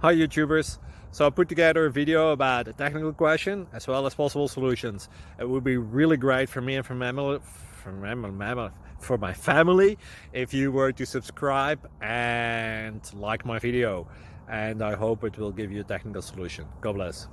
Hi YouTubers! So I put together a video about a technical question as well as possible solutions. It would be really great for me and for my family if you were to subscribe and like my video, and I hope it will give you a technical solution. God bless.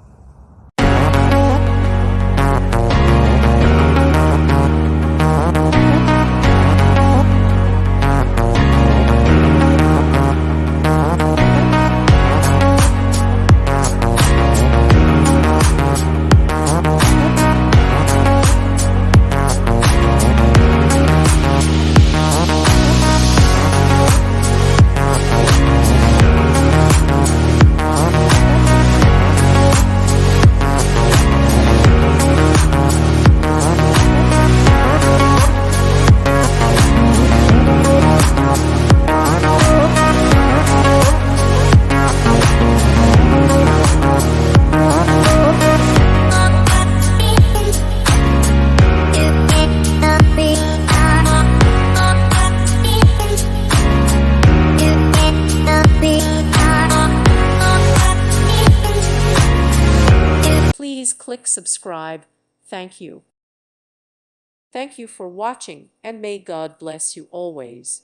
Please click subscribe. Thank you. Thank you for watching, and may God bless you always.